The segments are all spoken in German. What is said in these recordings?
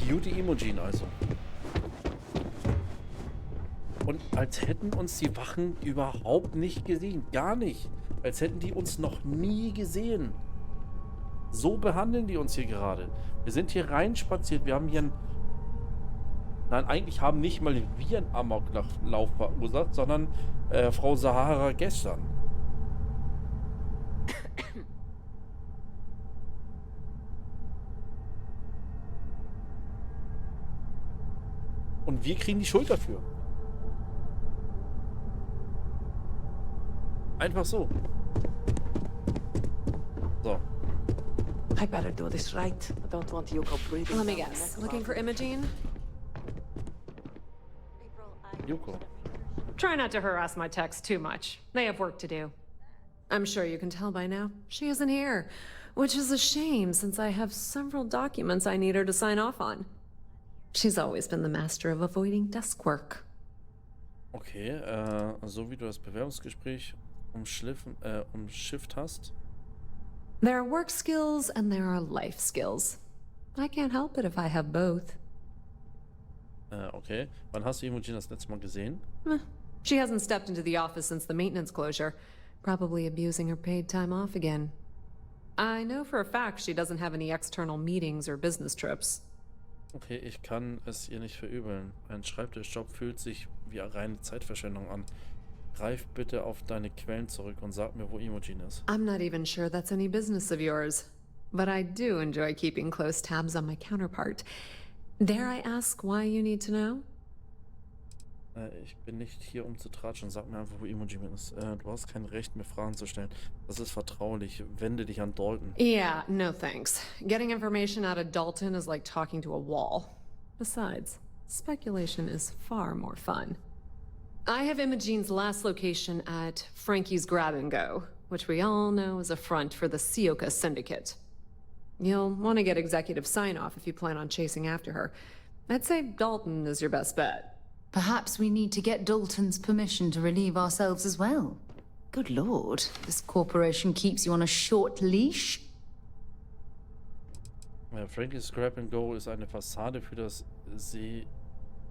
Cutie Imogen also. Und als hätten uns die Wachen überhaupt nicht gesehen. Gar nicht. Als hätten die uns noch nie gesehen. So behandeln die uns hier gerade. Wir sind hier reinspaziert. Wir haben hier ein... Nein, eigentlich haben nicht mal wir einen Amoklauf verursacht, sondern Frau Sahara gestern. Und wir kriegen die Schuld dafür. Einfach so. So. I better do this right. I don't want Yuko breathing. Let me guess. Looking for Imogen? Yuko. Try not to harass my techs too much. They have work to do. I'm sure you can tell by now. She isn't here, which is a shame since I have several documents I need her to sign off on. She's always been the master of avoiding desk work. Okay, so wie du das Bewerbungsgespräch umschifft hast. There are work skills and there are life skills. I can't help it if I have both. Okay. Wann hast du Imogen das letzte Mal gesehen? She hasn't stepped into the office since the maintenance closure. Probably abusing her paid time off again. I know for a fact she doesn't have any external meetings or business trips. Okay, ich kann es ihr nicht verübeln. Ein Schreibtischjob fühlt sich wie reine Zeitverschwendung an. Greif bitte auf deine Quellen zurück und sag mir, wo Imogen ist. I'm not even sure that's any business of yours. But I do enjoy keeping close tabs on my counterpart. Dare I ask why you need to know? Ich bin nicht hier, um zu tratschen. Sag mir einfach, wo Imogen ist. Du hast kein Recht, mir Fragen zu stellen. Das ist vertraulich. Wende dich an Dalton. Yeah, no thanks. Getting information out of Dalton is like talking to a wall. Besides, speculation is far more fun. I have Imogen's last location at Frankie's Grab and Go, which we all know is a front for the Sioka Syndicate. You'll want to get executive sign-off if you plan on chasing after her. I'd say Dalton is your best bet. Perhaps we need to get Dalton's permission to relieve ourselves as well. Good lord, this corporation keeps you on a short leash. Frankie's Grab and Go ist eine Fassade für das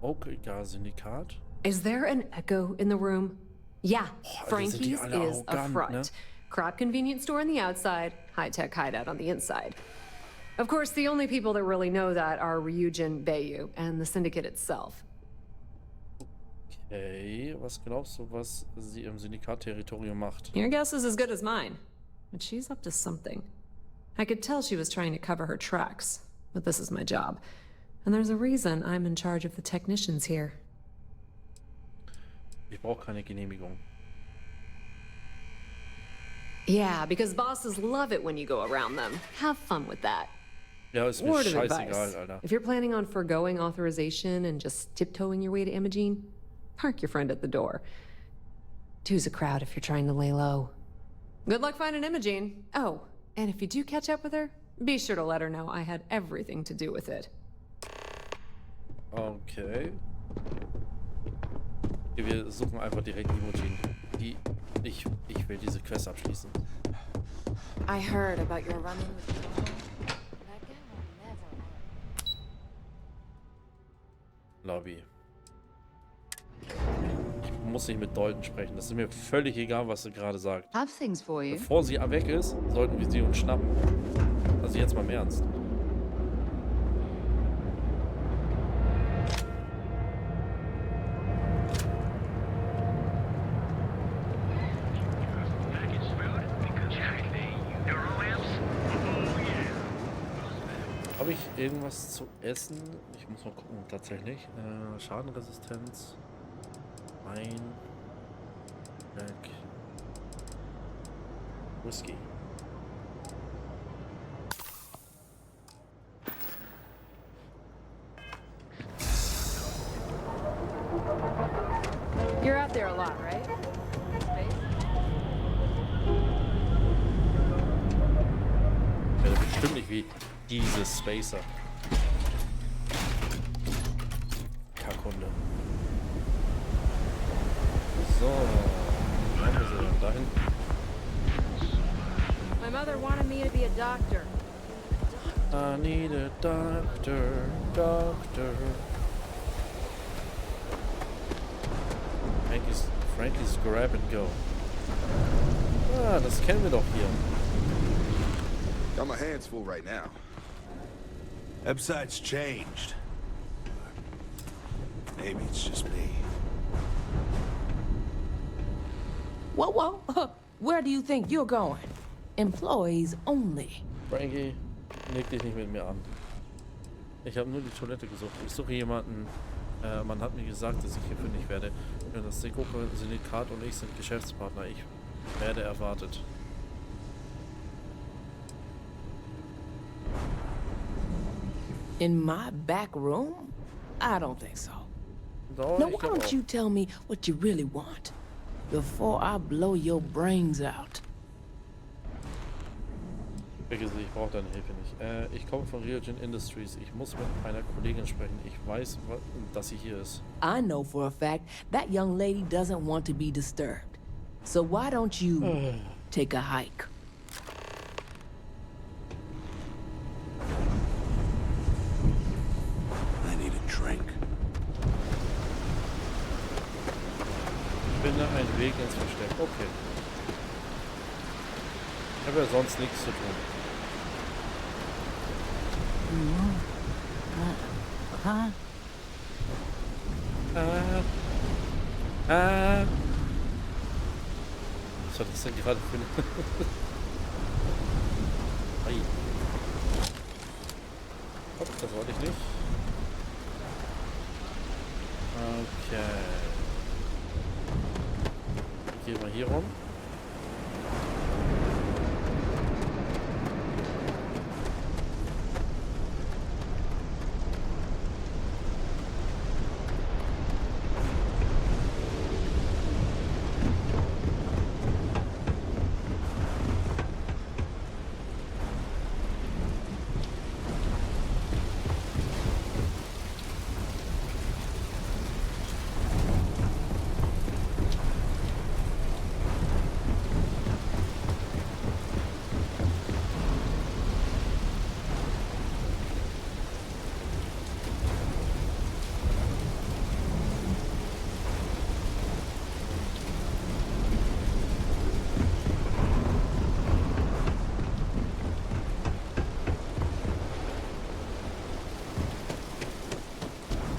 Sioka-Syndikat. Is there an echo in the room? Yeah, Frankie's Frankie's is a front. Ne? Crap convenience store on the outside, high-tech hideout on the inside. Of course, the only people that really know that are Ryujin Bayu and the syndicate itself. Okay, was glaubst du, was sie im Syndikat-Territorium macht? Your guess is as good as mine. But she's up to something. I could tell she was trying to cover her tracks, but this is my job. And there's a reason I'm in charge of the technicians here. Ich brauche keine Genehmigung. Yeah, because bosses love it when you go around them. Have fun with that. Ja, ist mir Word of scheißegal, advice. Alter. If you're planning on foregoing authorization and just tiptoeing your way to Imogen, park your friend at the door. Two's a crowd if you're trying to lay low. Good luck finding Imogen. Oh, and if you do catch up with her, be sure to let her know I had everything to do with it. Okay. Wir suchen einfach direkt Imogen. Ich will diese Quest abschließen. I heard about your run-in with Yuko. Lobby. Ich muss nicht mit Dalton sprechen. Das ist mir völlig egal, was sie gerade sagt. Have things for you. Bevor sie weg ist, sollten wir sie uns schnappen. Also jetzt mal im Ernst. Habe ich irgendwas zu essen? Ich muss mal gucken, tatsächlich. Schadenresistenz. Wein. Black. Whisky. You're out there a lot, right? Ja, bestimmt nicht wie diese Spacer. Kackhunde. So. Wo haben wir sie denn? Da hinten. My mother wanted me to be a doctor. I need a doctor, doctor. Frankie's Grab and Go. Ah, das kennen wir doch hier. Got my hands full right now. Website's changed. Maybe it's just me. Whoa. Where do you think you're going? Employees only. Frankie, leg dich nicht mit mir an. Ich habe nur die Toilette gesucht. Ich suche jemanden. Man hat mir gesagt, dass ich hier fündig werde. Das Syndikat und ich sind Geschäftspartner. Ich werde erwartet. In my back room? I don't think so. Doch, Now, ich why glaub don't auch. you tell me what you really want before I blow your brains out? Vergiss es, ich brauche deine Hilfe nicht. Ich komme von Ryujin Industries. Ich muss mit einer Kollegin sprechen. Ich weiß, dass sie hier ist. I know for a fact that young lady doesn't want to be disturbed. So why don't you take a hike? I need a drink. Finde einen Weg ins Versteck. Okay. Ich habe ja sonst nichts zu tun. Was war das denn gerade für eine... Ei. Hopp, das wollte ich nicht. Okay. Gehen wir hier rum.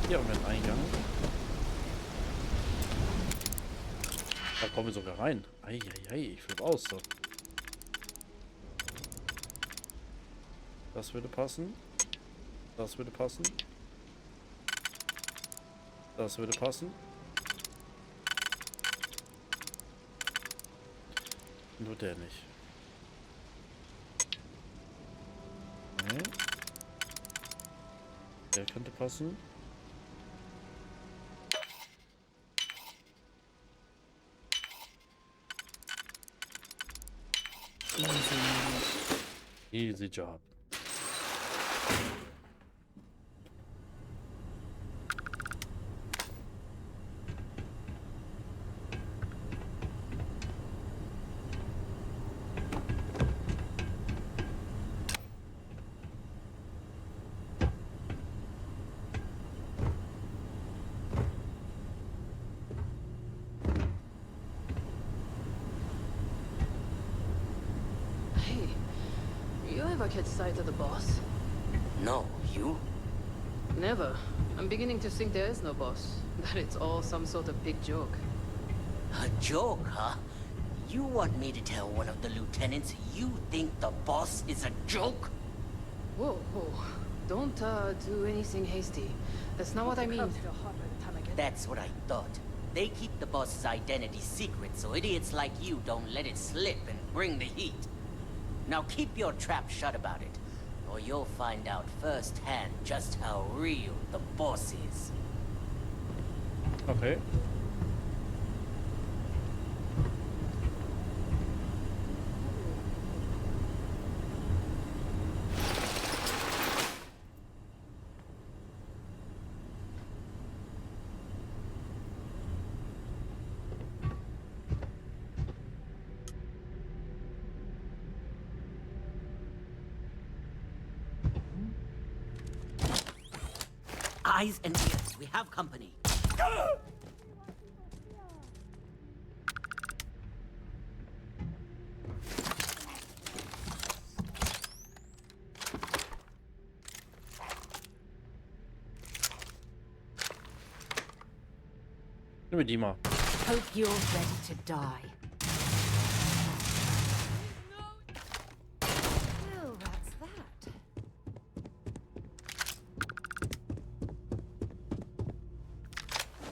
Hier haben wir einen Eingang. Da kommen wir sogar rein. Eieiei, ich flippe aus. So. Das würde passen. Das würde passen. Das würde passen. Nur der nicht. Nee. Der könnte passen. Easy job. Hey, you ever catch sight of the boss? No, you? Never. I'm beginning to think there is no boss. That it's all some sort of big joke. A joke, huh? You want me to tell one of the lieutenants you think the boss is a joke? Whoa. Don't do anything hasty. That's not what I mean. That's what I thought. They keep the boss's identity secret so idiots like you don't let it slip and bring the heat. Now keep your trap shut about it, or you'll find out firsthand just how real the boss is. Okay. Eyes and ears. We have company. Nimm mir die mal. Hope you're ready to die. Well, that's that.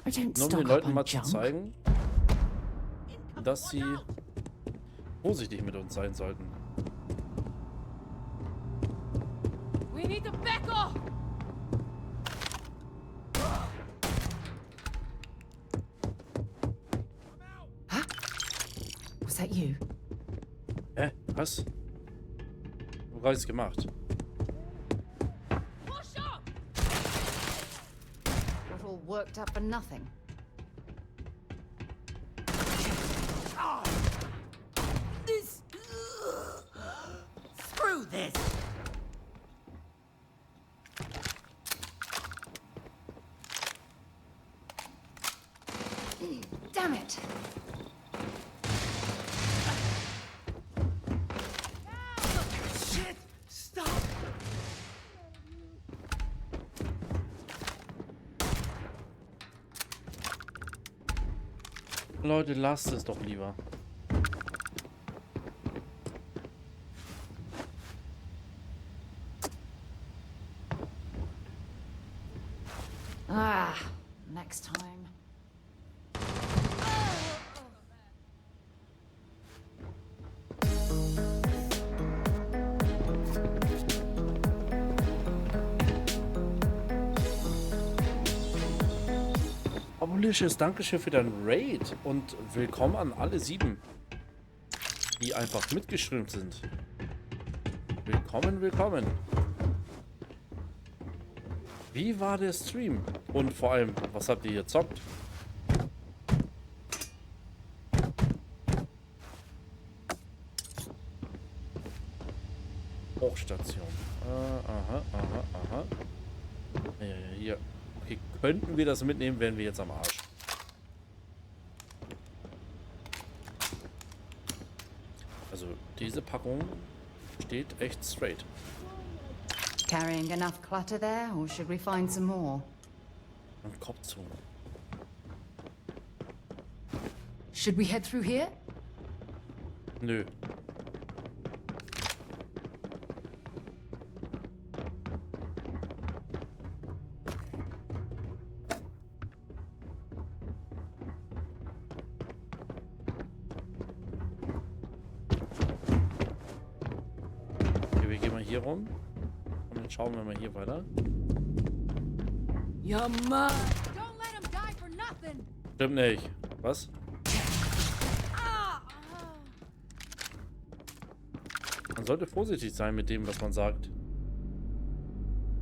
I don't Nur um den stock up Leuten on mal zu junk. zeigen, dass sie vorsichtig mit uns sein sollten. We need to back off! Huh? Was that you? Hä? Was? Wo habe ich es gemacht? Push up! Got all worked up for nothing. This. Screw this. Damn it! Shit! Stop! Leute, lasst es doch lieber. Ah, next time. Abolicious, Dankeschön für dein Raid und willkommen an alle 7, die einfach mitgeströmt sind. Willkommen, willkommen. Wie war der Stream? Und vor allem, was habt ihr hier zockt? Hochstation. Aha, aha, aha. Ja, hier. Okay, könnten wir das mitnehmen, wären wir jetzt am Arsch. Also, diese Packung steht echt straight. Carrying enough clutter there, or should we find some more? Ein Kopf zu. Should we head through here? Nö. Okay, wir gehen mal hier rum. Und dann schauen wir mal hier weiter. Your mom! Don't let him die for nothing! Stimmt nicht. Was? Man sollte vorsichtig sein mit dem, was man sagt.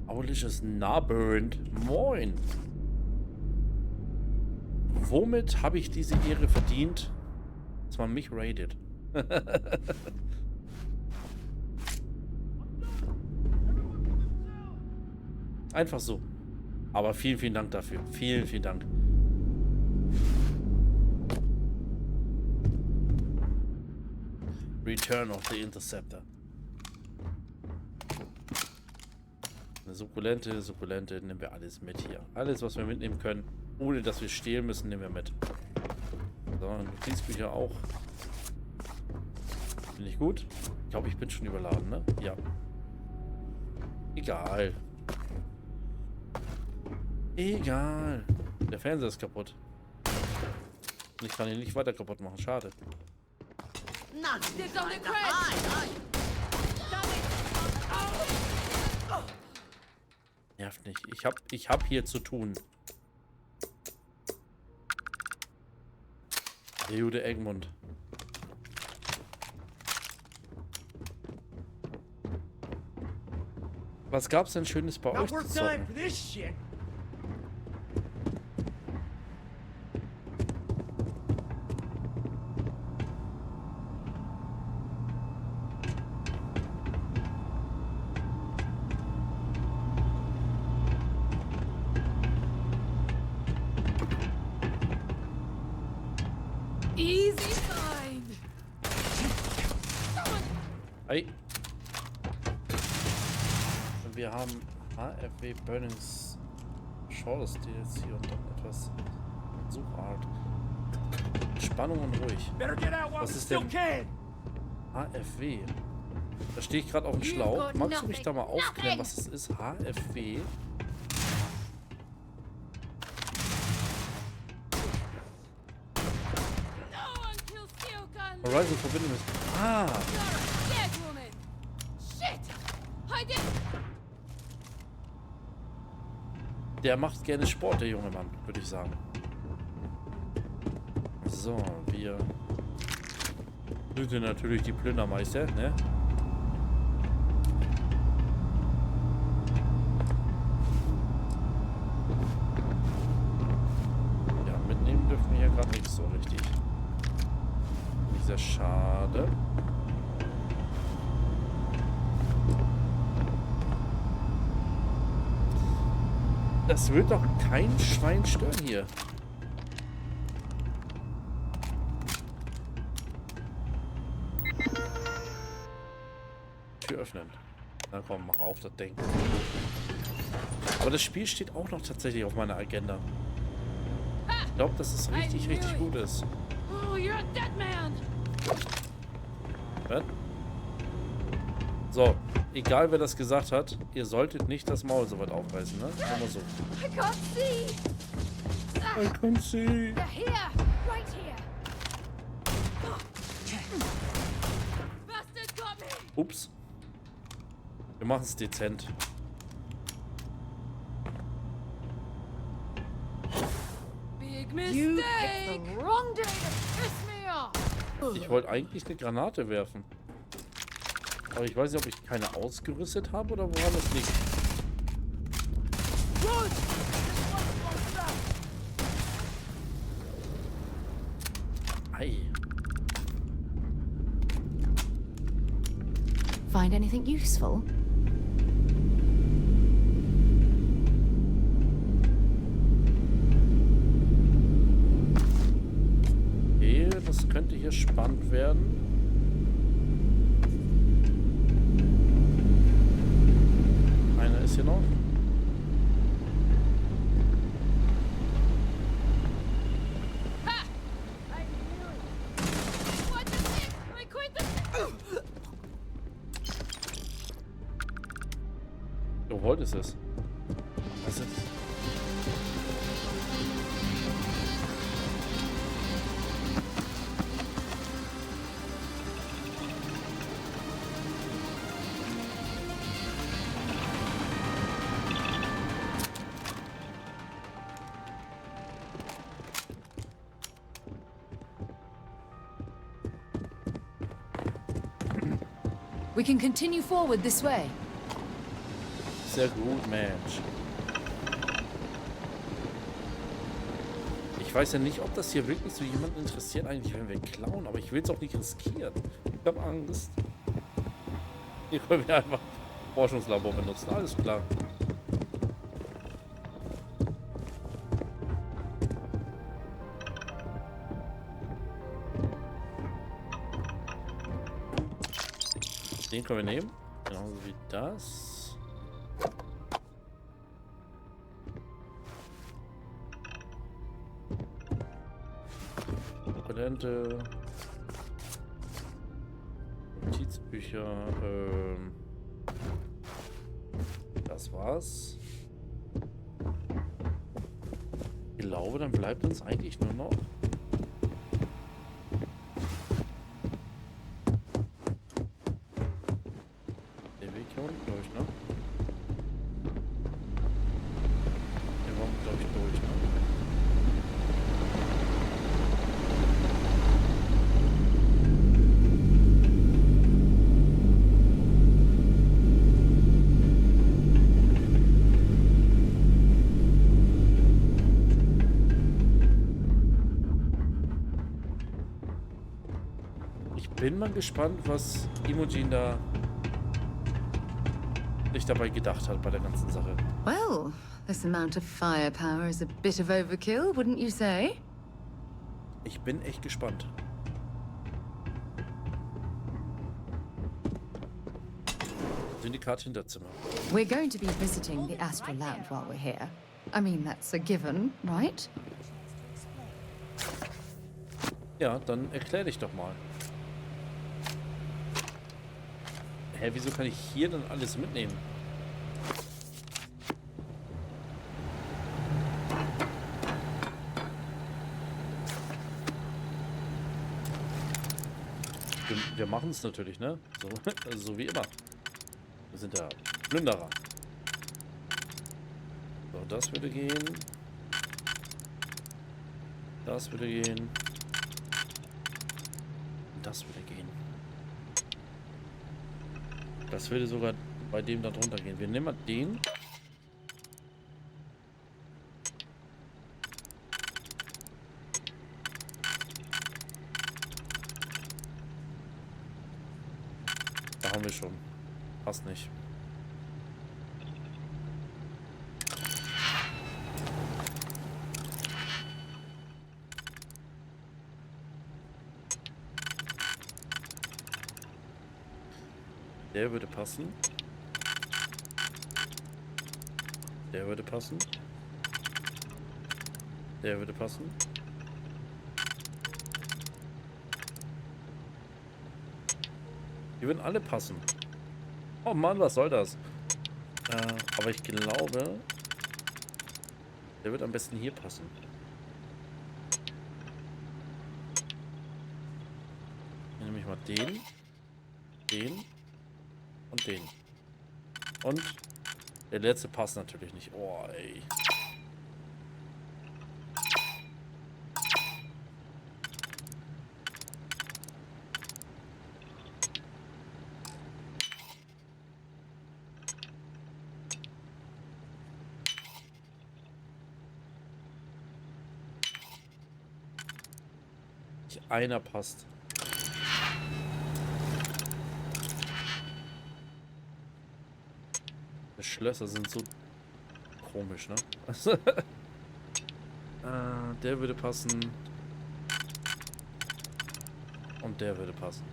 Abolicious Nahburnt. Moin. Womit habe ich diese Ehre verdient, dass man mich raidet? Einfach so. Aber vielen, vielen Dank dafür. Vielen, vielen Dank. Return of the Interceptor. Eine Sukkulente, nehmen wir alles mit hier. Alles, was wir mitnehmen können, ohne dass wir stehlen müssen, nehmen wir mit. So, Notizbücher auch. Finde ich gut. Ich glaube, ich bin schon überladen, ne? Ja. Egal. Egal. Der Fernseher ist kaputt. Und ich kann ihn nicht weiter kaputt machen. Schade. There's only crash! Nervt nicht. Ich hab hier zu tun. Der Jude Egmont. Was gab's denn Schönes bei euch zu zocken? Easy fine. Ei. Und wir haben HFW Burnings Shores DLC und dann etwas Suchart. Spannung und ruhig. Was ist denn HFW? Da stehe ich gerade auf dem Schlauch. Magst du mich da mal aufklären, was es ist? HFW? Horizon Verbindung ist... Ah! Der macht gerne Sport, der junge Mann, würde ich sagen. So, wir sind natürlich die Plündermeister, ne? Ja, mitnehmen dürfen wir hier gerade nicht so richtig. Sehr schade. Das wird doch kein Schwein stören hier. Tür öffnen. Na komm, mach auf das Ding. Aber das Spiel steht auch noch tatsächlich auf meiner Agenda. Ich glaube, dass es richtig, richtig gut ist. Oh, you're a dead man. Was? So, egal wer das gesagt hat, ihr solltet nicht das Maul so weit aufreißen, ne? Nur mal so. I can't see. I can't see. They're here, right here. Bastard got me. Ups. Wir machen es dezent. Big mistake. The wrong day to piss me off. Ich wollte eigentlich eine Granate werfen. Aber ich weiß nicht, ob ich keine ausgerüstet habe oder woran es liegt. Ei. Find anything useful? Okay, das könnte hier spannend werden. Einer ist hier noch. Du wolltest es. Was ist das? We can continue forward this way. Sehr gut, Mensch. Ich weiß ja nicht, ob das hier wirklich so jemanden interessiert, eigentlich, wenn wir klauen, aber ich will es auch nicht riskieren. Ich habe Angst. Hier können wir einfach Forschungslabor benutzen, alles klar. Den können wir nehmen, genauso wie das. Dokumente, Notizbücher, das war's. Ich glaube, dann bleibt uns eigentlich nur noch der Weg hier unten durch, ne? Hier wollen wir, glaube ich, durch, ne? Bin mal gespannt, was Imogen da sich dabei gedacht hat bei der ganzen Sache. Well, this amount of firepower is a bit of overkill, wouldn't you say? Ich bin echt gespannt. Syndikat Hinterzimmer. We're going to be visiting the Astral Lounge while we're here. I mean, that's a given, right? Ja, dann erklär dich doch mal. Hä, wieso kann ich hier dann alles mitnehmen? Wir machen es natürlich, ne? So wie immer. Wir sind ja Plünderer. So, das würde gehen. Das würde gehen. Das würde gehen. Das würde sogar bei dem da drunter gehen. Wir nehmen mal den. Da haben wir schon. Passt nicht. Der würde passen. Der würde passen. Der würde passen. Die würden alle passen. Oh Mann, was soll das? Aber ich glaube, der wird am besten hier passen. Hier nehme ich mal den. Den. Und den. Und der letzte passt natürlich nicht. Oh, ey. Nicht einer passt. Schlösser sind so komisch, ne? Der würde passen. Und der würde passen.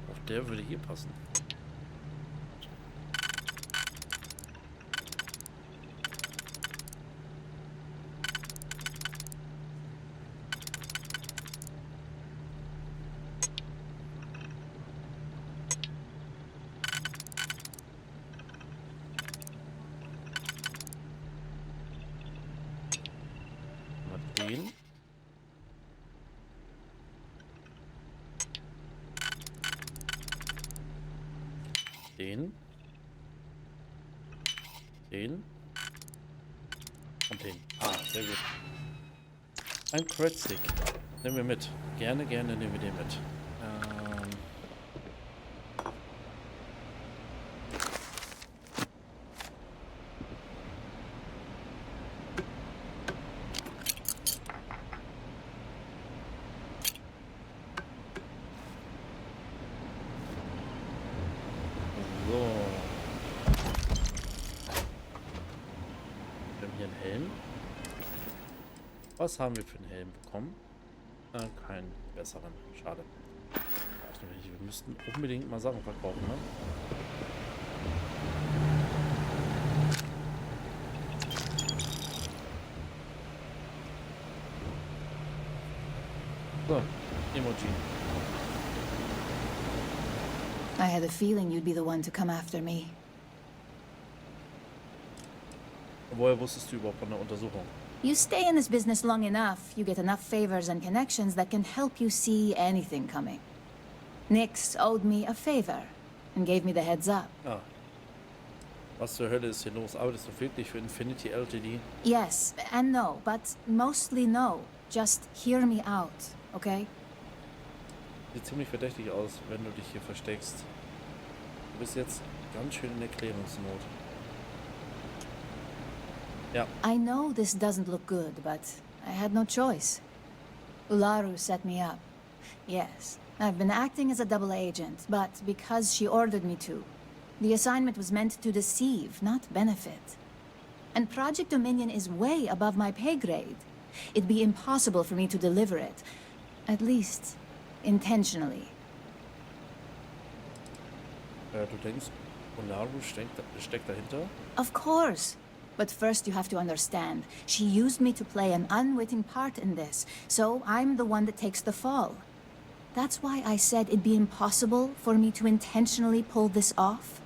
Auch der würde hier passen. Den. Den. Den. Und den. Ah, sehr gut. Ein Credstick. Nehmen wir mit. Gerne, gerne nehmen wir den mit. Was haben wir für einen Helm bekommen? Keinen besseren. Schade. Wir müssten unbedingt mal Sachen verkaufen, ne? So, Emoji. I had a feeling you'd be the one to come after me. Woher wusstest du überhaupt von der Untersuchung? You stay in this business long enough, you get enough favors and connections that can help you see anything coming. Nix owed me a favor and gave me the heads up. Ah. Was zur Hölle ist hier los? Arbeitest du wirklich für Infinity Ltd? Yes and no, but mostly no. Just hear me out, okay? Sieht ziemlich verdächtig aus, wenn du dich hier versteckst. Du bist jetzt ganz schön in Erklärungsnot. Ja. I know this doesn't look good, but I had no choice. Ularu set me up. Yes, I've been acting as a double agent, but because she ordered me to. The assignment was meant to deceive, not benefit. And Project Dominion is way above my pay grade. It'd be impossible for me to deliver it. At least, intentionally. Du denkst, Olaru steckt dahinter? Of course. But first you have to understand, she used me to play an unwitting part in this, so I'm the one that takes the fall. That's why I said it'd be impossible for me to intentionally pull this off.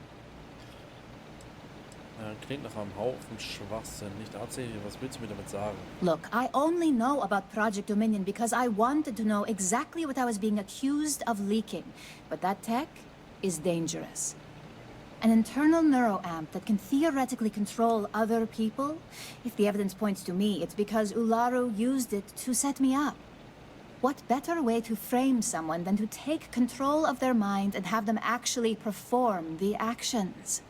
Klingt nach einem Haufen Schwachsinn. Nicht absichtlich, was willst du mir damit sagen? Look, I only know about Project Dominion because I wanted to know exactly what I was being accused of leaking. But that tech is dangerous. An internal neuroamp that can theoretically control other people? If the evidence points to me, it's because Ularu used it to set me up. What better way to frame someone than to take control of their mind and have them actually perform the actions?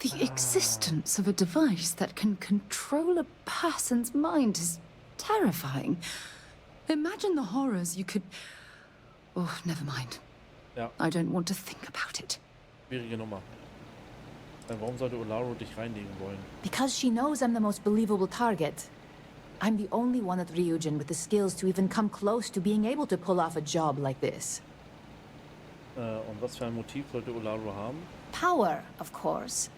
The existence of a device that can control a person's mind is terrifying. Imagine the horrors you could... Oh, never mind. Ja. I don't want to think about it. Schwierige Nummer. Warum sollte Olaru dich reinlegen wollen? Because she knows I'm the most believable target. I'm the only one at Ryujin with the skills to even come close to being able to pull off a job like this. Und was für ein Motiv sollte Olaru haben? Power, of course.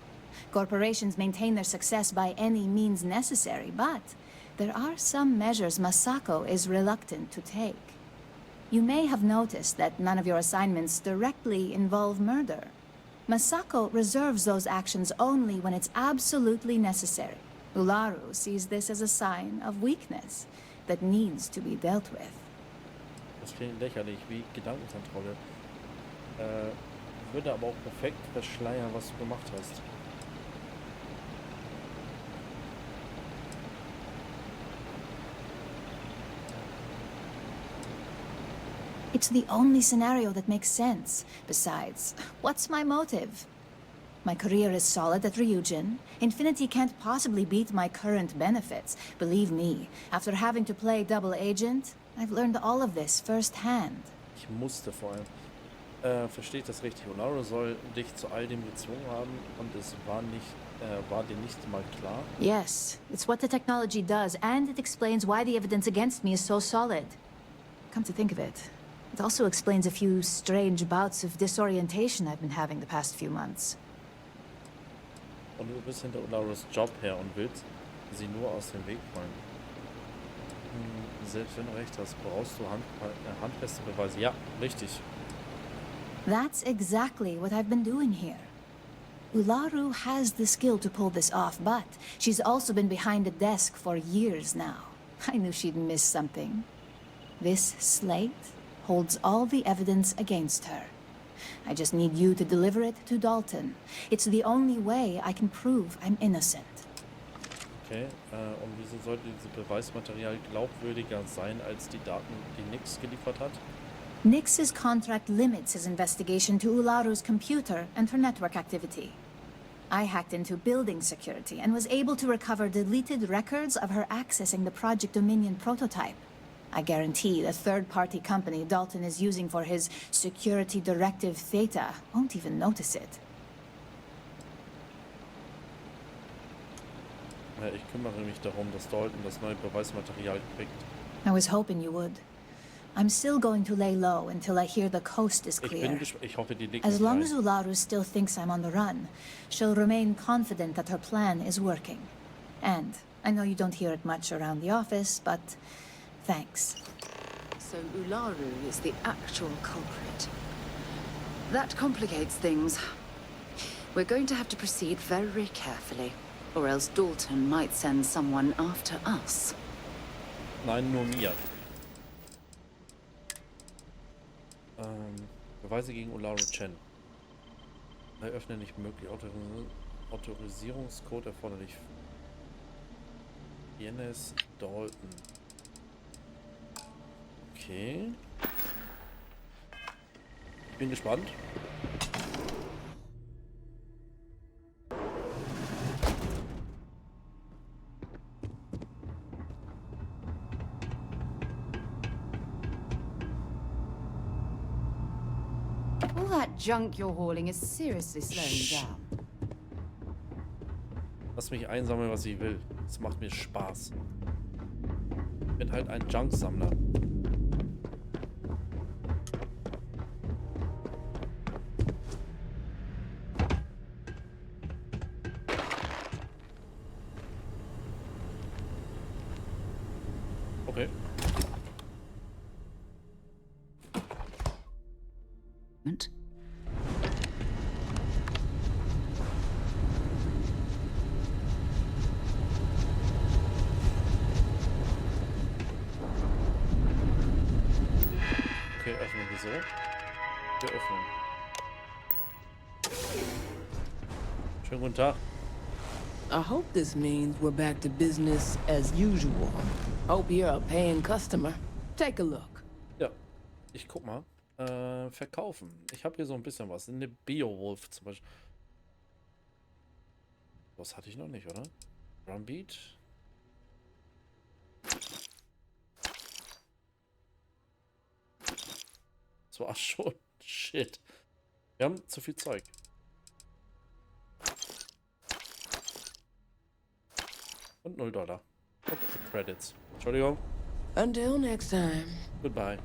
Corporations maintain their success by any means necessary, but there are some measures Masako is reluctant to take. You may have noticed that none of your assignments directly involve murder. Masako reserves those actions only when it's absolutely necessary. Ularu sees this as a sign of weakness that needs to be dealt with. Das klingt lächerlich, wie Gedankenkontrolle. Würde aber auch perfekt verschleiern, was du gemacht hast. It's the only scenario that makes sense. Besides, what's my motive? My career is solid at Ryujin. Infinity can't possibly beat my current benefits. Believe me, after having to play double agent, I've learned all of this firsthand. Ich musste vor allem. Verstehe ich das richtig? Olaru soll dich zu all dem gezwungen haben und es war dir nicht mal klar? Yes, it's what the technology does, and it explains why the evidence against me is so solid. Come to think of it, it also explains a few strange bouts of disorientation I've been having the past few months. Und du bist hinter Olarus Job her und willst sie nur aus dem Weg räumen. Selbst wenn du recht hast, brauchst du handfeste Beweise. Ja, richtig. That's exactly what I've been doing here. Ularu has the skill to pull this off, but she's also been behind a desk for years now. I knew she'd miss something. This slate holds all the evidence against her. I just need you to deliver it to Dalton. It's the only way I can prove I'm innocent. Okay, und wieso sollte dieses Beweismaterial glaubwürdiger sein als die Daten, die Nix geliefert hat? Nix's contract limits his investigation to Ularu's computer and her network activity. I hacked into building security and was able to recover deleted records of her accessing the Project Dominion prototype. I guarantee the third-party company Dalton is using for his security directive theta won't even notice it. Ja, ich kümmere mich darum, dass Dalton das neue Beweismaterial kriegt. I was hoping you would. I'm still going to lay low until I hear the coast is clear. Ich hoffe, die liegt As nicht long rein. as Ularu still thinks I'm on the run, she'll remain confident that her plan is working. And I know you don't hear it much around the office, but thanks. So Ularu is the actual culprit. That complicates things. We're going to have to proceed very carefully, or else Dalton might send someone after us. Nein, nur mir. Beweise gegen Ularu Chen. Eröffne nicht möglich. Autorisierungscode erforderlich. Ines Dalton. Okay. Bin gespannt. All that junk you're hauling is seriously slowing you down. lass mich einsammeln, was ich will. Das macht mir Spaß. Ich bin halt ein Junk-Sammler. Okay. Und? Okay, öffnen wir so. Wir öffnen. Schönen guten Tag. I hope this means we're back to business as usual. Hope you're a paying customer. Take a look. Ja, ich guck mal. Verkaufen. Ich habe hier so ein bisschen was. Eine Beowulf zum Beispiel. Das hatte ich noch nicht, oder? Drumbeat. Das war schon. Shit. Wir haben zu viel Zeug. Und $0. Okay, Credits. Entschuldigung. Until next time. Goodbye.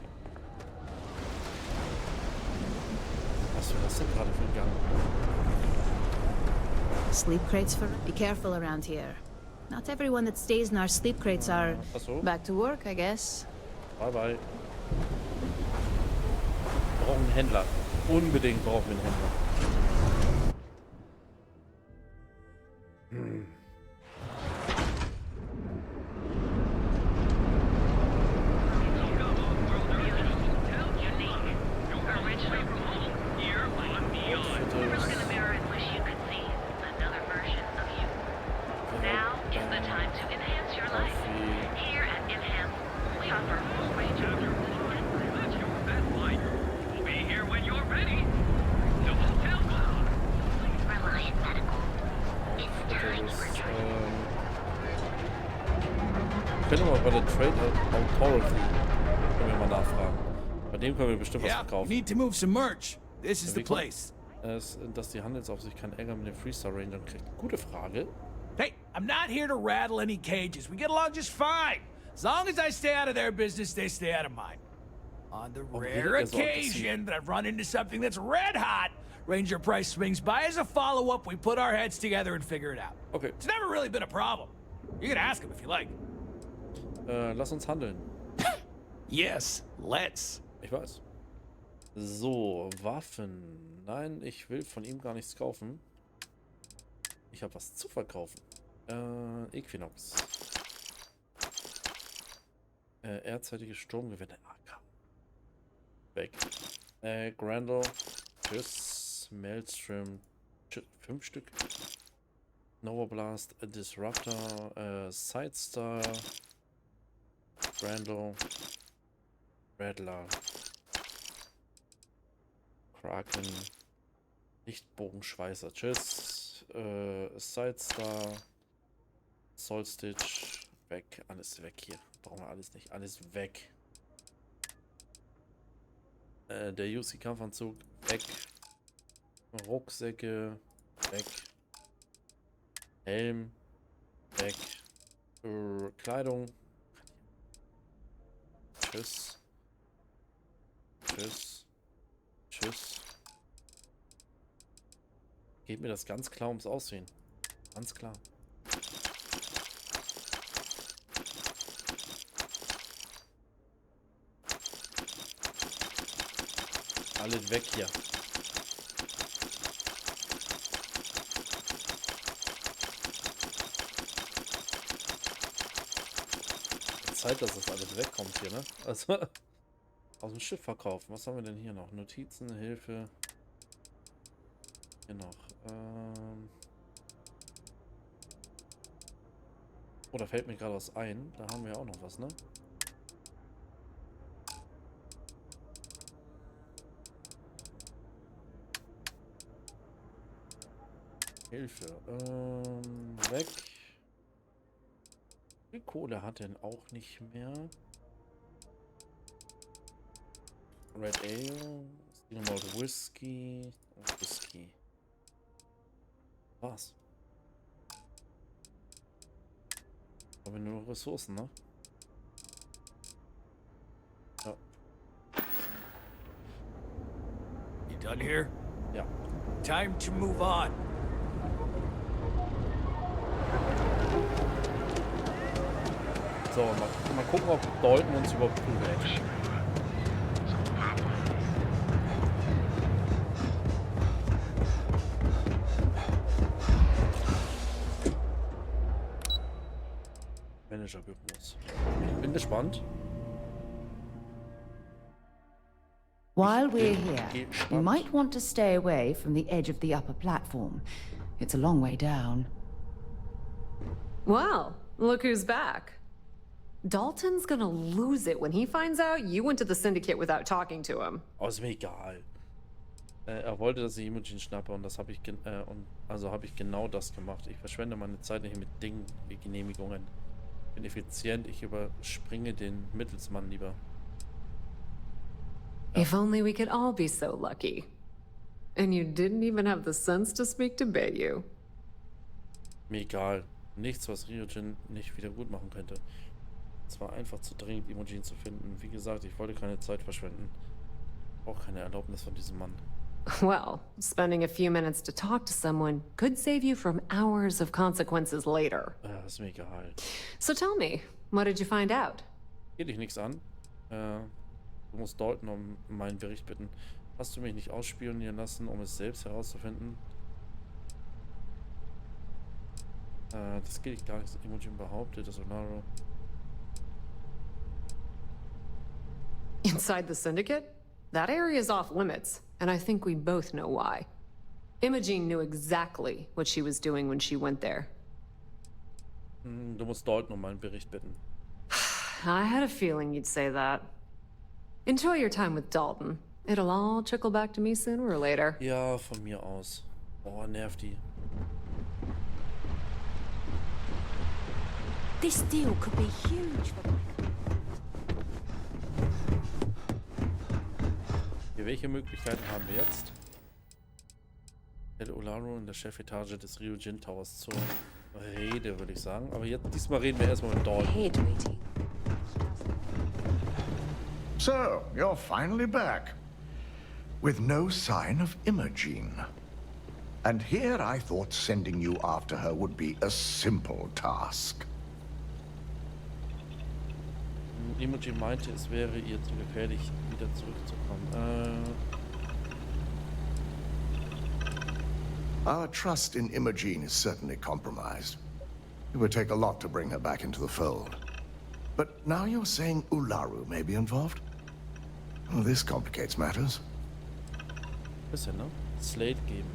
Was war das denn gerade für ein Gang? Sleep crates for... Be careful around here. Not everyone that stays in our sleep crates are Ach so. back to work, I guess. Bye bye. Wir brauchen einen Händler. Unbedingt brauchen wir einen Händler. Können wir mal bei der Trade Authority können wir mal nachfragen. Bei dem können wir bestimmt was Yeah, we verkaufen. need to move some merch. This is the Entwicklung. place. Dass die Handelsaufsicht keinen Ärger mit den Freestar Rangern kriegt. Gute Frage. Hey, I'm not here to rattle any cages. We get along just fine. As long as I stay out of their business, they stay out of mine. On the rare really is all occasion that I've run into something that's red hot, Ranger Price swings by as a follow-up. We put our heads together and figure it out. Okay, It's never really been a problem. You can ask him if you like. lass uns handeln. Yes, let's. Ich weiß. So, Waffen. Nein, ich will von ihm gar nichts kaufen. Ich habe was zu verkaufen. Equinox. Erzeitige Sturmgewinde. AK. Weg. Grandel. Tschüss. Maelstrom. 5 Stück. Nova Blast. Disruptor. Sidestar. Grandel. Rattler. Kraken. Lichtbogenschweißer. Tschüss. Sidestar. Solstitch. Weg. Alles weg hier. Brauchen wir alles nicht. Alles weg. Der UC-Kampfanzug. Weg. Rucksäcke. Weg. Helm. Weg. Kleidung. Tschüss. Tschüss. Tschüss. Geht mir das ganz klar ums Aussehen. Ganz klar. Alles weg hier. Zeit, dass das alles wegkommt hier, ne? Also aus dem Schiff verkaufen. Was haben wir denn hier noch? Notizen, Hilfe. Hier noch. Oh, da fällt mir gerade was ein. Da haben wir auch noch was, ne? Hilfe. Weg. Wie viel Kohle hat denn auch nicht mehr? Red Ale. Malt Whisky. Und Whisky. Was? Haben wir nur noch Ressourcen, ne? Ja. You done here? Ja. Time to move on. So, mal gucken, ob Dalton uns überhaupt prügelt. Managerbüros. Bin gespannt. While we're here, you might want to stay away from the edge of the upper platform. It's a long way down. Well, look who's back. Dalton's gonna lose it when he finds out you went to the Syndicate without talking to him. Oh, ist mir egal. Er wollte, dass ich Imogen schnappe und das habe ich habe ich genau das gemacht. Ich verschwende meine Zeit nicht mit Dingen wie Genehmigungen. Bin effizient, ich überspringe den Mittelsmann lieber. If only we could all be so lucky. And you didn't even have the sense to speak to Bayou. Mir egal. Nichts, was Ryujin nicht wieder gut machen könnte. Es war einfach zu dringend, Imogen zu finden. Wie gesagt, ich wollte keine Zeit verschwenden. Auch keine Erlaubnis von diesem Mann. Well, spending a few minutes to talk to someone could save you from hours of consequences later. Ist mir egal. So tell me, what did you find out? Geht dich nichts an. Du musst Dalton um meinen Bericht bitten. Hast du mich nicht ausspionieren lassen, um es selbst herauszufinden? Das geht dich gar nicht. Imogen behauptet, dass Olaro... Inside the Syndicate? That area is off limits, and I think we both know why. Imogen knew exactly what she was doing when she went there. Du musst Dalton um meinen Bericht bitten. I had a feeling you'd say that. Enjoy your time with Dalton. It'll all trickle back to me sooner or later. Ja, von mir aus. Oh, nervt die. This deal could be huge for... Welche Möglichkeiten haben wir jetzt? Stelle Olaro in der Chefetage des Ryujin Towers zur Rede, würde ich sagen. Aber jetzt, diesmal reden wir erstmal mit Dalton. So, you're finally back. With no sign of Imogen. And here I thought sending you after her would be a simple task. Imogen meinte, es wäre ihr zu gefährlich, wieder zurückzukommen. Our trust in Imogen is certainly compromised. It would take a lot to bring her back into the fold. But now you're saying Ularu may be involved? Well, this complicates matters. Bisschen, ne? Slate geben.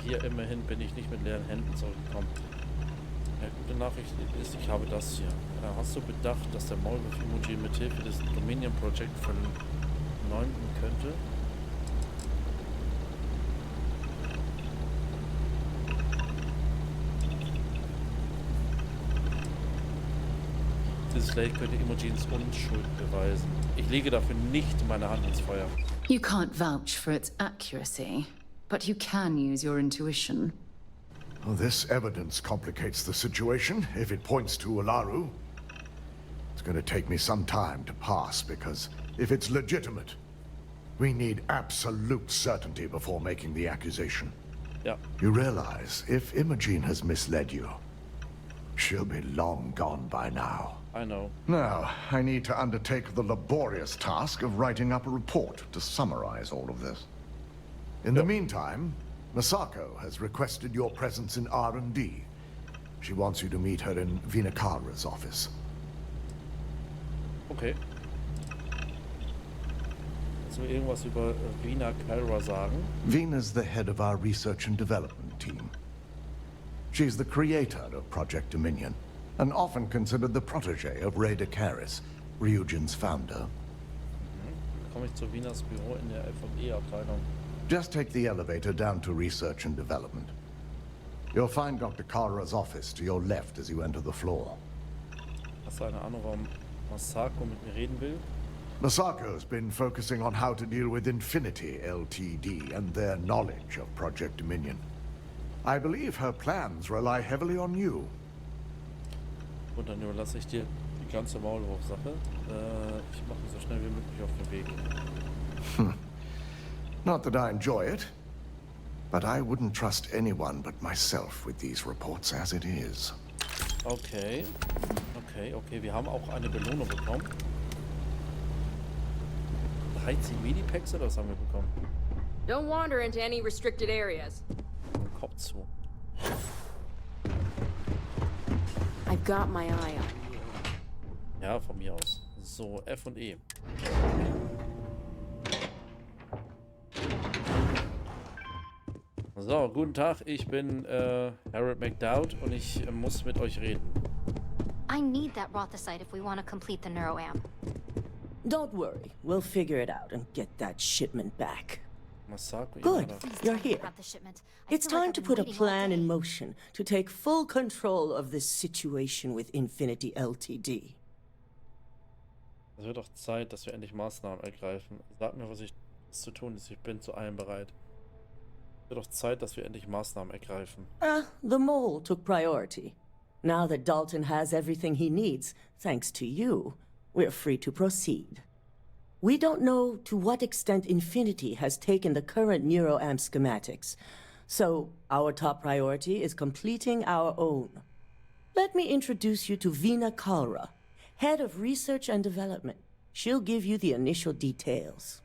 Hier immerhin bin ich nicht mit leeren Händen zurückgekommen. Gute Nachricht ist, ich habe das hier. Hast du bedacht, dass der Maulwurf Imogen mit Hilfe des Dominion Project verleumden könnte? Dieses Slate könnte Imogens Unschuld beweisen. Ich lege dafür nicht meine Hand ins Feuer. You can't vouch for its accuracy, but you can use your intuition. Well, this evidence complicates the situation if it points to Ularu. It's going to take me some time to pass because if it's legitimate, we need absolute certainty before making the accusation. Ja. You realize if Imogen has misled you, she'll be long gone by now. I know. Now, I need to undertake the laborious task of writing up a report to summarize all of this. In the meantime, Masako has requested your presence in R&D. She wants you to meet her in Vinakara's office. Okay. Kannst du irgendwas über Vinakara sagen? Vina's the head of our research and development team. She's the creator of Project Dominion, and often considered the protege of Ray Dakaris, Ryujin's founder. Komme ich zu Wieners Büro in der F&E-Abteilung. Just take the elevator down to research and development. You'll find Dr. Kara's office to your left as you enter the floor. Hast du eine Ahnung, warum Masako mit mir reden will? Masako's been focusing on how to deal with Infinity Ltd. And their knowledge of Project Dominion. I believe her plans rely heavily on you. Und dann überlasse ich dir die ganze Maulwurf-Sache. Ich mache mich so schnell wie möglich auf den Weg. Not that I enjoy it, but I wouldn't trust anyone but myself with these reports as it is. Okay. Okay. Wir haben auch eine Belohnung bekommen. 13 Medipacks oder was haben wir bekommen? Don't wander into any restricted areas. Kopf zu. I've got my eye on you. Ja, von mir aus. So, F und E. So, guten Tag. Ich bin Harold McDowd und ich muss mit euch reden. I need that Rothicite if we want to complete the neuroamp. Don't worry. We'll figure it out and get that shipment back. Masako, Good. Yamada. You're here. It's time to put a plan in motion to take full control of this situation with Infinity Ltd. Es wird doch Zeit, dass wir endlich Maßnahmen ergreifen. Sag mir, was zu tun ist. Ich bin zu allem bereit. Es wird doch Zeit, dass wir endlich Maßnahmen ergreifen. The mole took priority. Now that Dalton has everything he needs, thanks to you, we're free to proceed. We don't know to what extent Infinity has taken the current neuroamp schematics, so our top priority is completing our own. Let me introduce you to Veena Kalra, Head of Research and Development. She'll give you the initial details.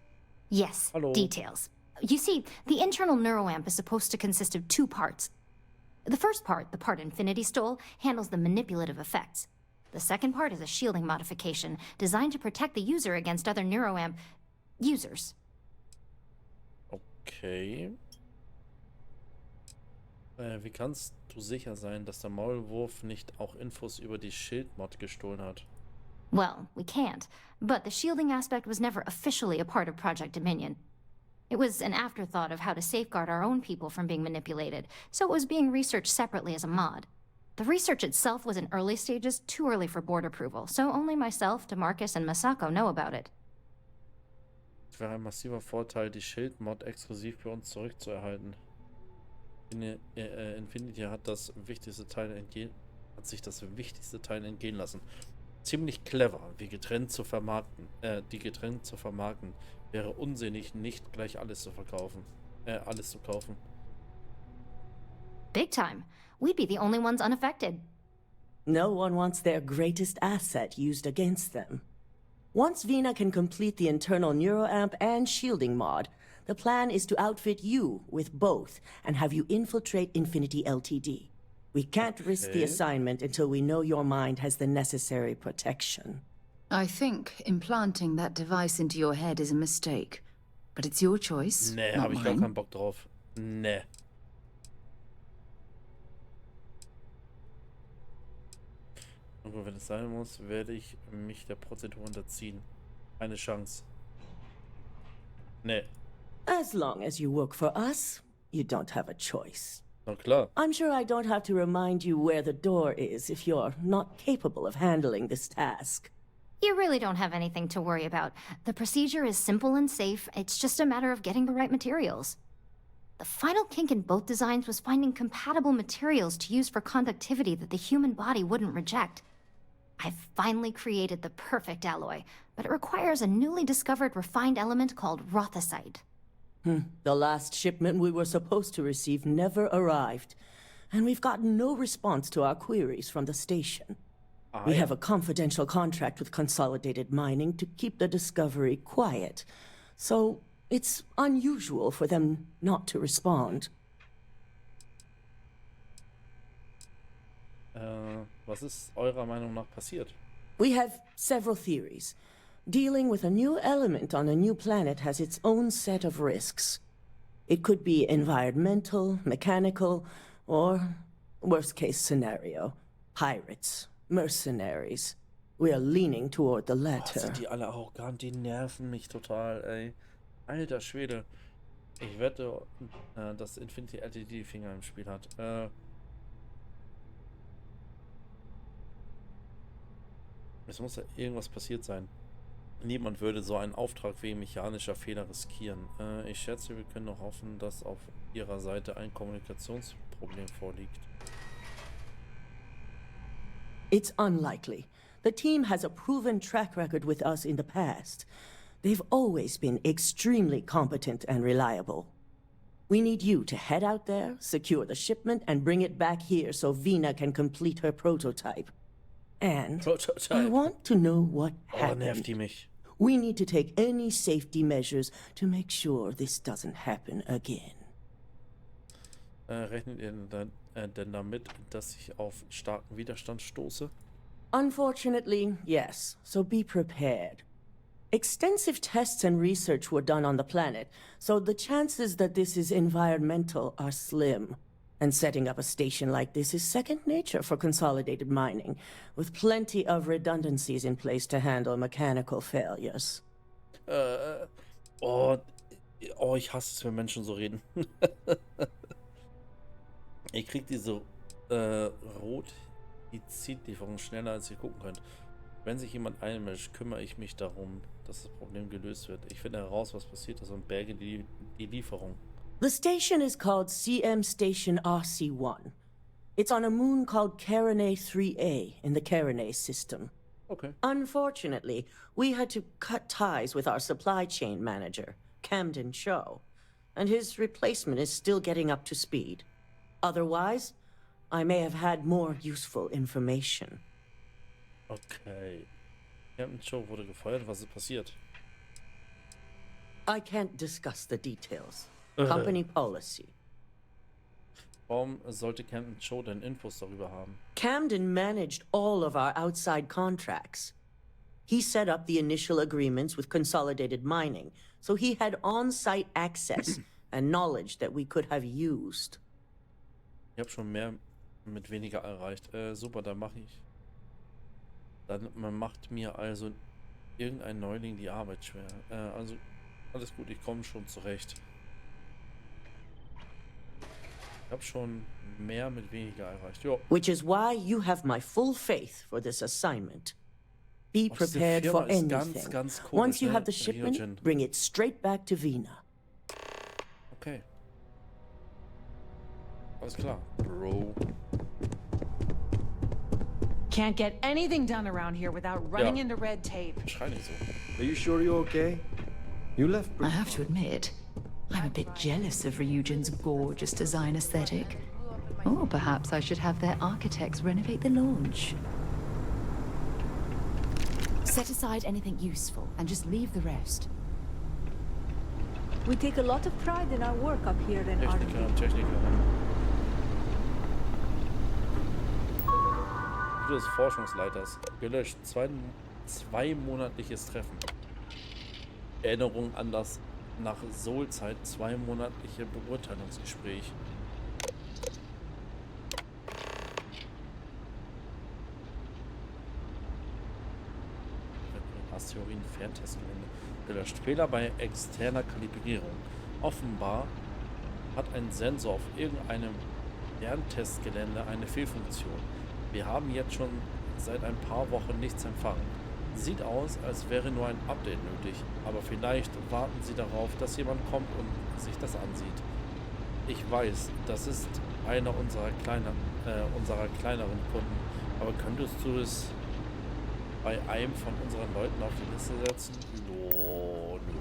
Yes, Hello. details. You see, the internal neuroamp is supposed to consist of two parts. The first part, the part Infinity stole, handles the manipulative effects. The second part is a shielding modification designed to protect the user against other neuroamp users. Okay. Wie kannst du sicher sein, dass der Maulwurf nicht auch Infos über die Schildmod gestohlen hat? Well, we can't, but the shielding aspect was never officially a part of Project Dominion. It was an afterthought of how to safeguard our own people from being manipulated, so it was being researched separately as a mod. The research itself was in early stages, too early for board approval, so only myself, DeMarcus, and Masako know about it. Es wäre ein massiver Vorteil, die Schildmod exklusiv für uns zurückzuerhalten. Infinity hat sich das wichtigste Teil entgehen lassen. Ziemlich clever, die getrennt zu vermarkten. Wäre unsinnig, nicht gleich alles zu kaufen. Big time. We'd be the only ones unaffected. No one wants their greatest asset used against them. Once Veena can complete the internal neuroamp and shielding mod, the plan is to outfit you with both and have you infiltrate Infinity Ltd. We can't risk the assignment until we know your mind has the necessary protection. I think implanting that device into your head is a mistake. But it's your choice, Nee, not habe ich gar mine. keinen Bock drauf. Nee. Und wenn es sein muss, werde ich mich der Prozedur unterziehen. Keine Chance. Nee. As long as you work for us, you don't have a choice. Na klar. I'm sure I don't have to remind you where the door is if you're not capable of handling this task. You really don't have anything to worry about. The procedure is simple and safe. It's just a matter of getting the right materials. The final kink in both designs was finding compatible materials to use for conductivity that the human body wouldn't reject. I've finally created the perfect alloy, but it requires a newly discovered refined element called Rothicite. The last shipment we were supposed to receive never arrived, and we've gotten no response to our queries from the station. We have a confidential contract with Consolidated Mining to keep the discovery quiet, so it's unusual for them not to respond. Was ist eurer Meinung nach passiert? We have several theories. Dealing with a new element on a new planet has its own set of risks. It could be environmental, mechanical, or, worst case scenario, pirates, mercenaries. We are leaning toward the latter. Sind die alle arrogant? Die nerven mich total, ey. Alter Schwede. Ich wette, dass Infinity Ltd die Finger im Spiel hat. Es muss ja irgendwas passiert sein. Niemand würde so einen Auftrag wegen mechanischer Fehler riskieren. Ich schätze, wir können noch hoffen, dass auf ihrer Seite ein Kommunikationsproblem vorliegt. It's unlikely. The team has a proven track record with us in the past. They've always been extremely competent and reliable. We need you to head out there, secure the shipment, and bring it back here so Vina can complete her prototype. And I want to know what happened. nervt die mich. We need to take any safety measures to make sure this doesn't happen again. Rechnet ihr denn damit, dass ich auf starken Widerstand stoße? Unfortunately, yes. So be prepared. Extensive tests and research were done on the planet, so the chances that this is environmental are slim. And setting up a station like this is second nature for consolidated mining, with plenty of redundancies in place to handle mechanical failures. Oh, ich hasse es, wenn Menschen so reden. Ich krieg diese Rot-Hizid-Lieferung schneller, als ihr gucken könnt. Wenn sich jemand einmischt, kümmere ich mich darum, dass das Problem gelöst wird. Ich finde heraus, was passiert ist und berge die Lieferung. The station is called CM Station RC-1. It's on a moon called Carinae 3A in the Carinae system. Okay. Unfortunately, we had to cut ties with our supply chain manager, Camden Cho, and his replacement is still getting up to speed. Otherwise, I may have had more useful information. Okay. Camden Cho wurde gefeuert. Was ist passiert? I can't discuss the details. Company policy. Warum sollte Camden Cho denn Infos darüber haben? Camden managed all of our outside contracts. He set up the initial agreements with Consolidated Mining, so he had on-site access and knowledge that we could have used. Ich habe schon mehr mit weniger erreicht. Super, dann mache ich. Man macht mir also irgendein Neuling die Arbeit schwer. Also, alles gut, ich komme schon zurecht. Ich habe schon mehr mit weniger erreicht. Jo. Which is why you have my full faith for this assignment. Be prepared for anything. Ganz komisch, Once you have the shipment, bring it straight back to Vina. Okay. Alles klar, Bro. Can't get anything done around here without running into red tape. Schrei nicht so. Are you sure you're okay? You left. I have to admit, I'm a bit jealous of Ryujin's gorgeous design aesthetic. Or perhaps I should have their architects renovate the launch. Set aside anything useful and just leave the rest. We take a lot of pride in our work up here in Techniker. Des Forschungsleiters. Gelöscht. Zweimonatliches Treffen. Erinnerung an das nach Soul-Zeit zweimonatliche Beurteilungsgespräch. Asteroiden Ferntestgelände. Gelöscht. Fehler bei externer Kalibrierung. Offenbar hat ein Sensor auf irgendeinem Ferntestgelände eine Fehlfunktion. Wir haben jetzt schon seit ein paar Wochen nichts empfangen. Sieht aus, als wäre nur ein Update nötig, aber vielleicht warten Sie darauf, dass jemand kommt und sich das ansieht. Ich weiß, das ist einer unserer kleineren Kunden, aber könntest du es bei einem von unseren Leuten auf die Liste setzen? Oh, nö.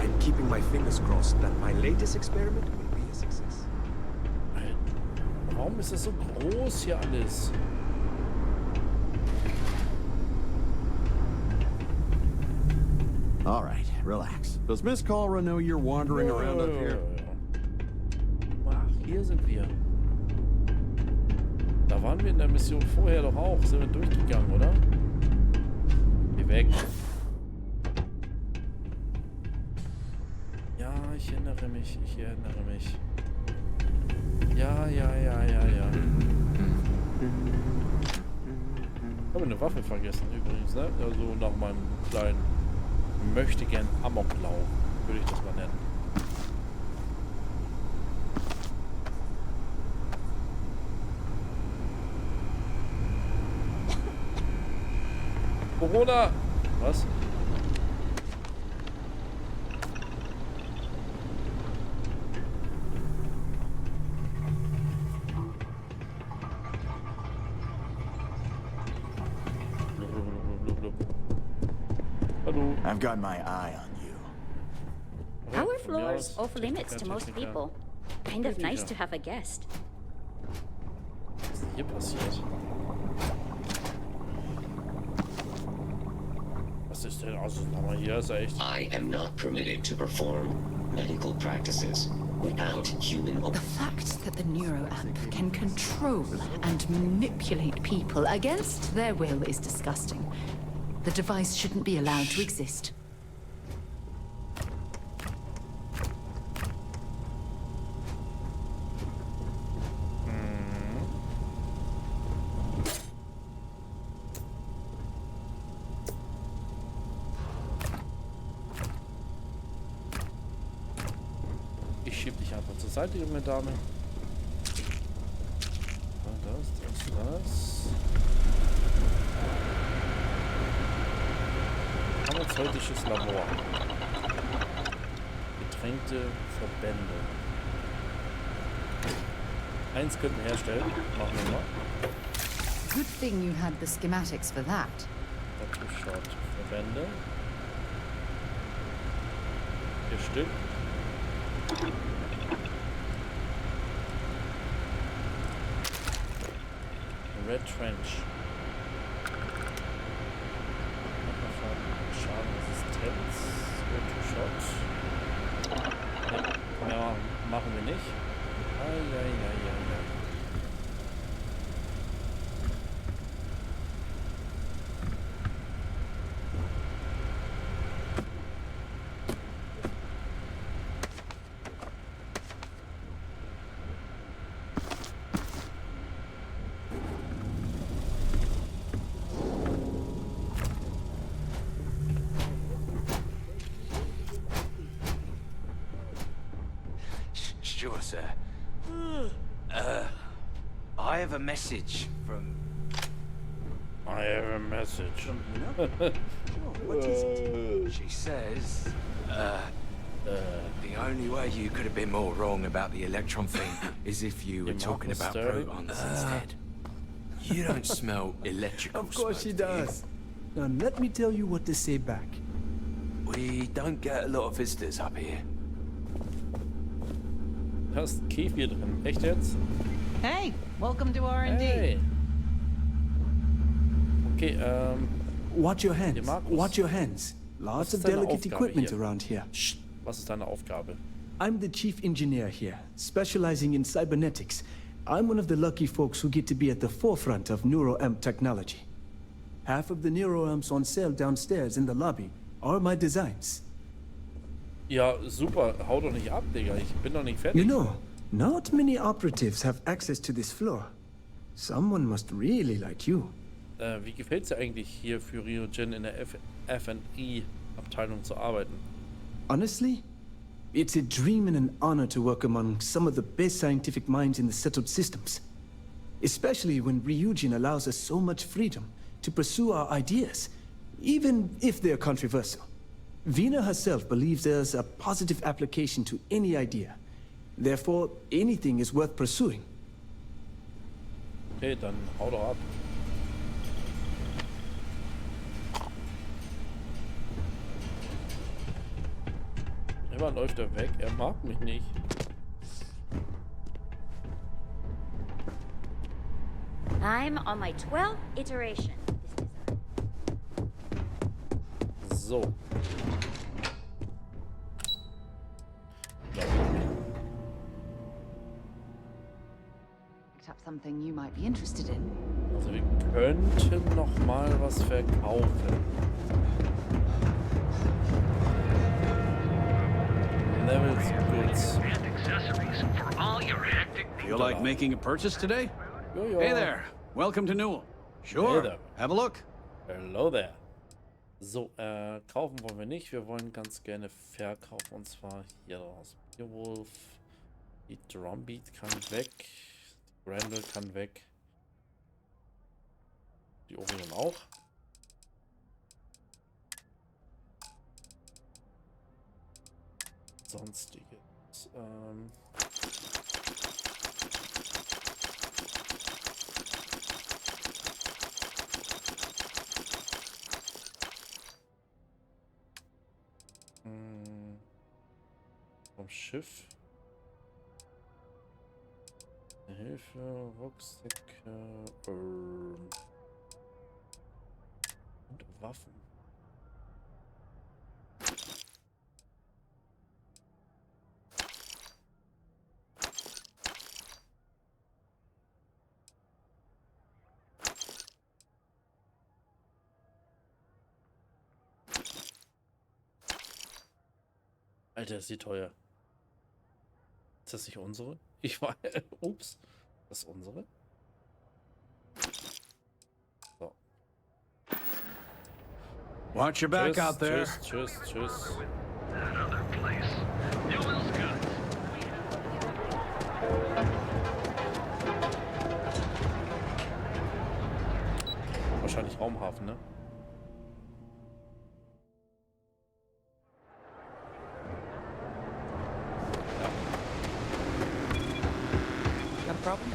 I'm keeping my fingers crossed that my latest experiment will be a success. Warum ist das so groß hier alles? All right, relax. Does Miss Kalra know you're wandering around up here? Ach, hier sind wir. Da waren wir in der Mission vorher doch auch. Sind wir durchgegangen, oder? Geh weg. Ja, ich erinnere mich. Ja. Ich habe eine Waffe vergessen übrigens, ne? Also nach meinem kleinen möchte gern Amoklauf, würde ich das mal nennen. Corona! Was? I've got my eye on you. Our floor's off limits to most people. Kind of nice to have a guest. Was ist denn hier passiert? Was ist denn? Also, nochmal hier ist er echt. I am not permitted to perform medical practices without human. The fact that the neuroamp can control and manipulate people against their will is disgusting. The device shouldn't be allowed to exist. Ich schieb dich einfach zur Seite, junge Dame. Das. Pharmazeutisches Labor. Getränkte Verbände. Eins könnten wir herstellen. Machen wir mal. Good thing you had the schematics for that. Shot. Verbände. 4 Stück. Red Trench. Schadenresistenz. Shot. Ja, machen wir nicht. Eieieiei. Sure, sir. I have a message from... I have a message. What is it? She says, the only way you could have been more wrong about the electron thing is if you were talking about protons instead. You don't smell electrical Of course she smoke, do you? does. Now let me tell you what to say back. We don't get a lot of visitors up here. Da ist Kefir drin. Echt jetzt? Hey, welcome to R&D. Hey. Okay, Watch your hands. Watch your hands. Lots of delicate equipment around here. Shh. Was ist deine Aufgabe? I'm the chief engineer here, specializing in cybernetics. I'm one of the lucky folks who get to be at the forefront of neuroamp technology. Half of the neuroamps on sale downstairs in the lobby are my designs. Ja, super. Hau doch nicht ab, Digga. Ich bin doch nicht fertig. You know, not many operatives have access to this floor. Someone must really like you. Wie gefällt's dir eigentlich hier für Ryogen in der F&E-Abteilung zu arbeiten? Honestly, it's a dream and an honor to work among some of the best scientific minds in the settled systems. Especially when Ryujin allows us so much freedom to pursue our ideas, even if they're controversial. Vina herself believes there's a positive application to any idea. Therefore, anything is worth pursuing. Okay, dann hau doch ab. Immer läuft er weg. Er mag mich nicht. I'm on my 12th iteration. So. Picked up something you might be interested in. Also wir könnten noch mal was verkaufen. Levels goods. Feel like making a purchase today? Hey there. Welcome to Newell. Sure. Hey there. Have a look. Hello there. So, kaufen wollen wir nicht. Wir wollen ganz gerne verkaufen. Und zwar hier raus. Wolf. Die Drumbeat kann weg. Die Grendel kann weg. Die Orion auch. Sonstiges. Schiff. Hilfe, Rucksäcke und Waffen. Alter, ist die teuer. Ist das nicht unsere? Ich war... Ups. Das ist unsere? So. Watch your back out there. Tschüss. Wahrscheinlich Raumhafen, ne? Problem?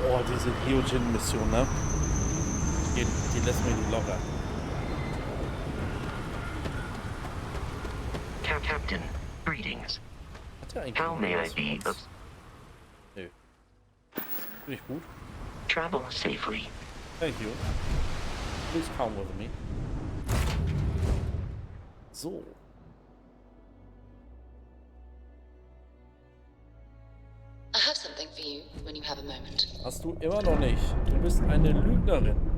Oh, diese Hyojin-Mission, ne? Die lässt mich nicht locker. Captain, greetings. How may I be of... Nö. Finde ich gut. Travel safely. Thank you. Please come with me. So. I have something for you when you have a moment. Hast du immer noch nicht. Du bist eine Lügnerin.